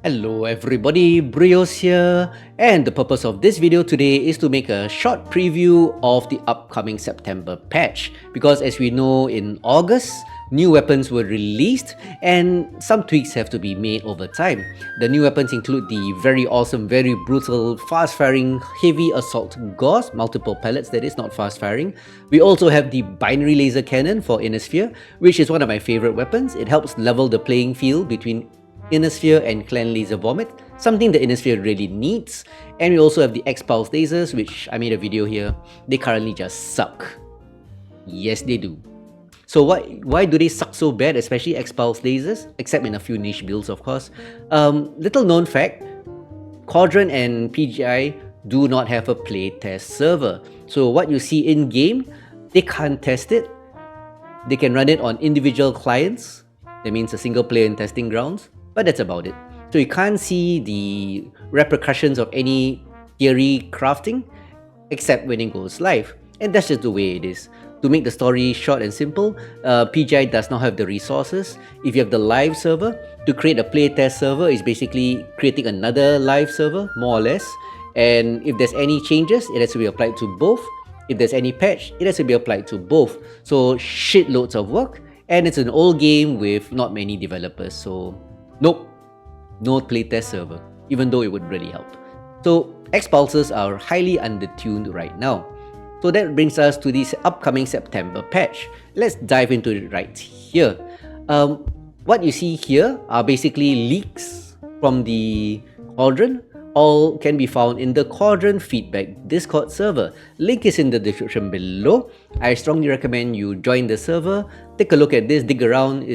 Hello everybody, BrioS here, and the purpose of this video today is to make a short preview of the upcoming September patch, because as we know in August, new weapons were released and some tweaks have to be made over time. The new weapons include the very awesome, very brutal, fast-firing, heavy assault Gauss, multiple pellets that is, not fast-firing. We also have the binary laser cannon for Inner Sphere, which is one of my favorite weapons. It helps level the playing field between Inner Sphere and Clan Laser Vomit, something the Inner Sphere really needs. And we also have the X-Pulse lasers, which I made a video here. They currently just suck. Yes, they do. So why do they suck so bad, especially X-Pulse lasers? Except in a few niche builds, of course. Little known fact, Cauldron and PGI do not have a playtest server. So what you see in-game, they can't test it. They can run it on individual clients. That means a single player in testing grounds. But that's about it. So you can't see the repercussions of any theory crafting except when it goes live. And that's just the way it is. To make the story short and simple, PGI does not have the resources. If you have the live server, to create a playtest server is basically creating another live server, more or less. And if there's any changes, it has to be applied to both. If there's any patch, it has to be applied to both. So shitloads of work. And it's an old game with not many developers, so nope, no playtest server, even though it would really help. So X-Pulses are highly undertuned right now. So that brings us to this upcoming September patch. Let's dive into it right here. What you see here are basically leaks from the Cauldron. All can be found in the Cauldron feedback Discord server. Link is in the description below. I strongly recommend you join the server. Take a look at this, dig around.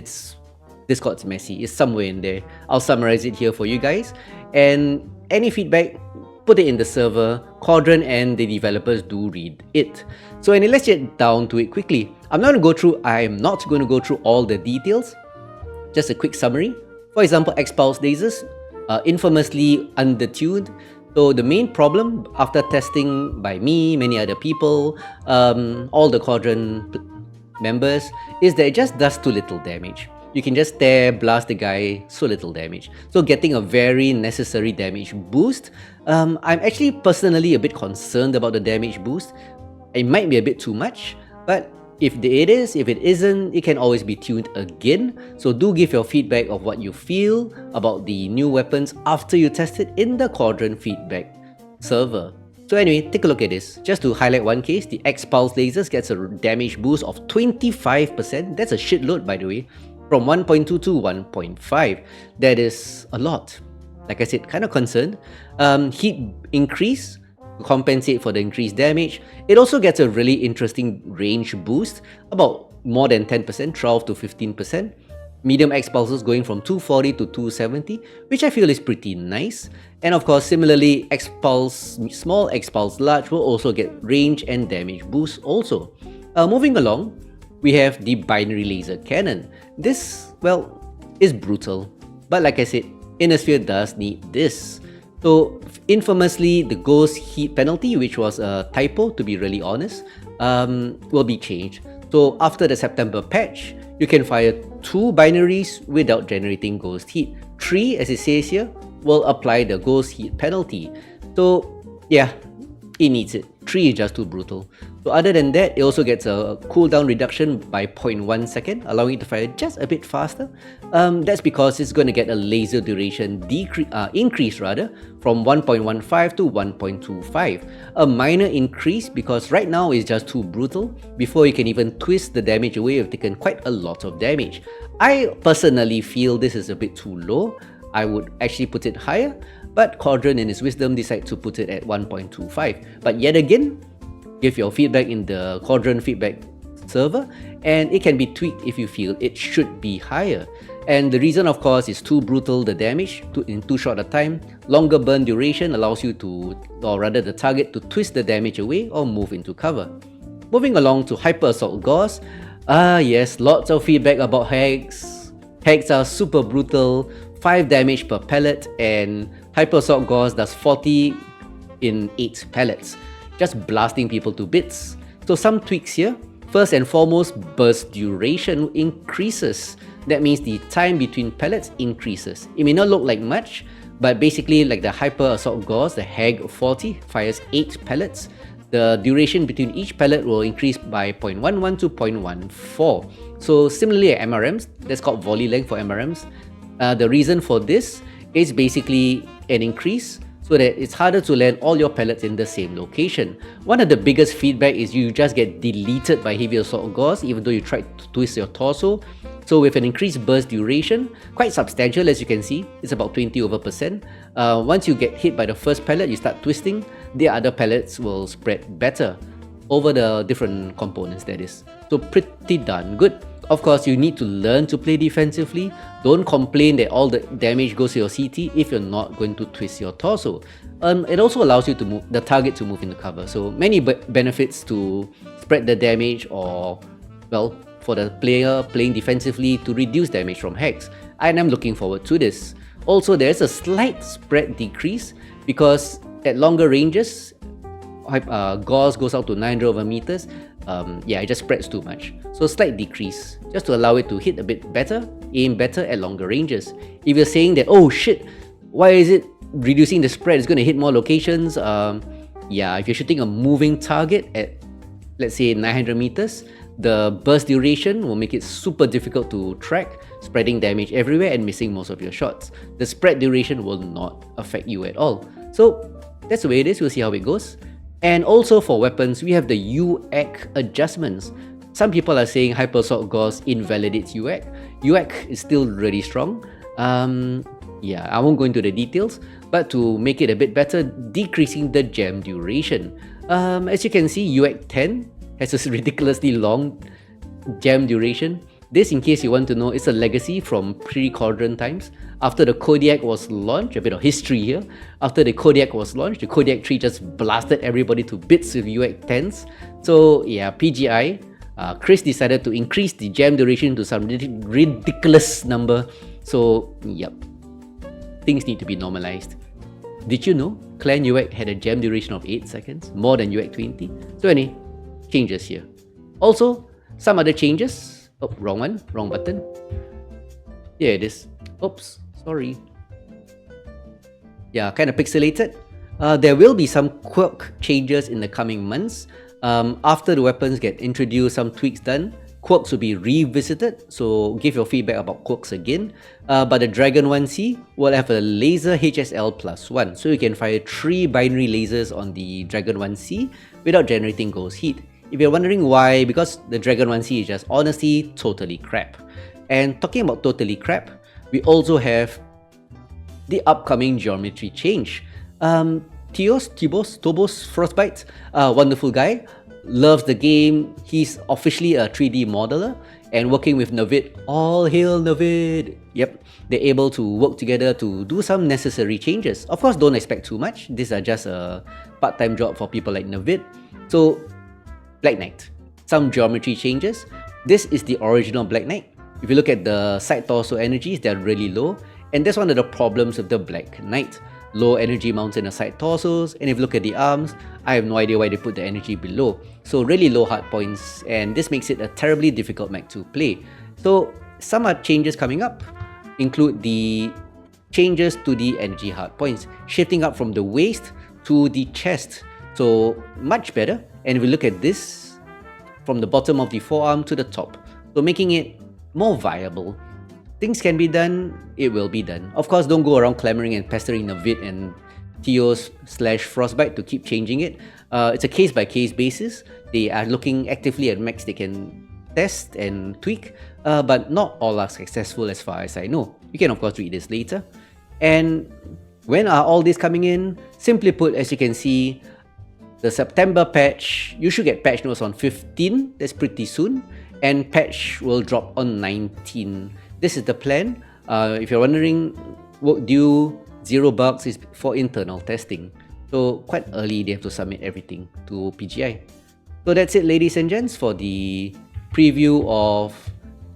Discord's messy, it's somewhere in there. I'll summarize it here for you guys. And any feedback, put it in the server. Cauldron and the developers do read it. So anyway, let's get down to it quickly. I'm not going to go through all the details. Just a quick summary. For example, X-Pulse lasers. Infamously undertuned. So the main problem after testing by me, many other people, all the Cauldron members, is that it just does too little damage. You can just stare, blast the guy, so little damage. So getting a very necessary damage boost. I'm actually personally a bit concerned about the damage boost. It might be a bit too much, but if it isn't, it can always be tuned again. So do give your feedback of what you feel about the new weapons after you test it in the Cauldron feedback server. So anyway, take a look at this. Just to highlight one case, the X-Pulse lasers gets a damage boost of 25%. That's a shitload, by the way, from 1.2 to 1.5. That is a lot. Like I said, kind of concerned. Heat increase to compensate for the increased damage. It also gets a really interesting range boost, about more than 10%, 12 to 15%. Medium X-Pulses going from 240 to 270, which I feel is pretty nice. And of course, similarly, X-Pulse, small X-Pulse large will also get range and damage boost also. Moving along, we have the binary laser cannon. This, well, is brutal. But like I said, Inner Sphere does need this. So infamously, the Ghost heat penalty, which was a typo to be really honest, will be changed. So after the September patch, you can fire 2 binaries without generating Ghost heat. 3, as it says here, will apply the Ghost heat penalty. So yeah, it needs it. 3 is just too brutal. So other than that, it also gets a cooldown reduction by 0.1 second, allowing it to fire just a bit faster. That's because it's going to get a laser duration increase from 1.15 to 1.25. A minor increase because right now it's just too brutal. Before you can even twist the damage away, you've taken quite a lot of damage. I personally feel this is a bit too low. I would actually put it higher, but Cauldron in his wisdom decided to put it at 1.25. But yet again, give your feedback in the Cauldron feedback server, and it can be tweaked if you feel it should be higher. And the reason, of course, is too brutal the damage in too short a time. Longer burn duration allows you to, or rather the target, to twist the damage away or move into cover. Moving along to Hyper Assault Gauss. Yes, lots of feedback about hacks. Hacks are super brutal, 5 damage per pellet, and Hyper Assault Gauss does 40 in 8 pellets, just blasting people to bits. So some tweaks here. First and foremost, burst duration increases. That means the time between pellets increases. It may not look like much, But basically, like the Hyper Assault Gauss, the HAG 40 fires 8 pellets. The duration between each pellet will increase by 0.11 to 0.14. So similarly at MRMs, that's called volley length for MRMs. The reason for this is basically an increase so that it's harder to land all your pellets in the same location. One of the biggest feedback is you just get deleted by heavy assault gauss even though you tried to twist your torso. So with an increased burst duration, quite substantial as you can see, it's about 20%. Once you get hit by the first pellet, you start twisting, the other pellets will spread better over the different components, that is. So pretty darn good. Of course, you need to learn to play defensively. Don't complain that all the damage goes to your CT if you're not going to twist your torso. It also allows you to move the target to move into cover. So many benefits to spread the damage, or well, for the player playing defensively to reduce damage from hacks. And I'm looking forward to this. Also, there's a slight spread decrease because at longer ranges, Gauss goes out to 900 meters. Yeah, it just spreads too much. So slight decrease, just to allow it to hit a bit better, aim better at longer ranges. If you're saying that, oh shit, why is it reducing the spread? It's going to hit more locations. Yeah, if you're shooting a moving target at, let's say, 900 meters, the burst duration will make it super difficult to track, spreading damage everywhere and missing most of your shots. The spread duration will not affect you at all. So that's the way it is. We'll see how it goes. And also for weapons, we have the UAC adjustments. Some people are saying Hyper Assault Gauss invalidates UAC. UAC is still really strong. Yeah, I won't go into the details, but to make it a bit better, decreasing the jam duration. As you can see, UAC 10 has a ridiculously long jam duration. This, in case you want to know, is a legacy from pre-Cauldron times. After the Kodiak was launched, a bit of history here. After the Kodiak was launched, the Kodiak 3 just blasted everybody to bits with UAC 10s. So yeah, PGI, Chris decided to increase the jam duration to some ridiculous number. So yep, things need to be normalized. Did you know Clan UAC had a jam duration of 8 seconds, more than UAC 20? So anyway, changes here. Also, some other changes. Oh, wrong one, wrong button. Yeah, it is. Oops, sorry. Yeah, kind of pixelated. There will be some quirk changes in the coming months. After the weapons get introduced, some tweaks done, quirks will be revisited, so give your feedback about quirks again. But the Dragon 1C will have a laser HSL +1, so you can fire 3 binary lasers on the Dragon 1C without generating ghost heat. If you're wondering why, because the Dragon 1C is just honestly totally crap. And talking about totally crap, we also have the upcoming geometry change. Tobos Frostbite, wonderful guy, loves the game. He's officially a 3D modeler and working with Navid. All hail Navid! Yep, they're able to work together to do some necessary changes. Of course, don't expect too much. These are just a part-time job for people like Navid. So, Black Knight, some geometry changes. This is the original Black Knight. If you look at the side torso energies, they're really low. And that's one of the problems with the Black Knight. Low energy mounts in the side torsos, and if you look at the arms, I have no idea why they put the energy below. So really low hard points, and this makes it a terribly difficult mech to play. So some changes coming up include the changes to the energy hard points, shifting up from the waist to the chest. So much better. And if we look at this, from the bottom of the forearm to the top, so making it more viable. Things can be done, it will be done. Of course, don't go around clamoring and pestering Navid and Teos/Frostbite to keep changing it. It's a case-by-case basis. They are looking actively at mechs they can test and tweak, but not all are successful as far as I know. You can of course read this later. And when are all these coming in? Simply put, as you can see, the September patch, you should get patch notes on 15, that's pretty soon, and patch will drop on 19. This is the plan. If you're wondering, due 0 bugs is for internal testing. So quite early, they have to submit everything to PGI. So that's it, ladies and gents, for the preview of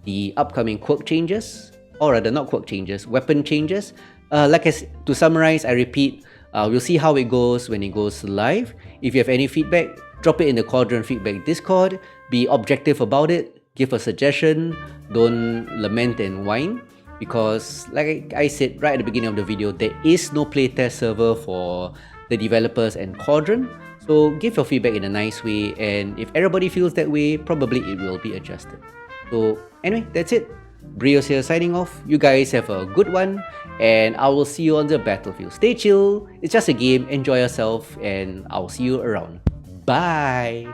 the upcoming quirk changes, or rather not quirk changes, weapon changes. To summarize, I repeat, we'll see how it goes when it goes live. If you have any feedback, drop it in the Cauldron Feedback Discord. Be objective about it. Give a suggestion. Don't lament and whine. because like I said right at the beginning of the video, there is no playtest server for the developers and Cauldron. So give your feedback in a nice way, and if everybody feels that way, probably it will be adjusted. So anyway, that's it. BrioS here signing off. You guys have a good one, and I will see you on the battlefield. Stay chill, it's just a game, enjoy yourself, and I'll see you around. Bye!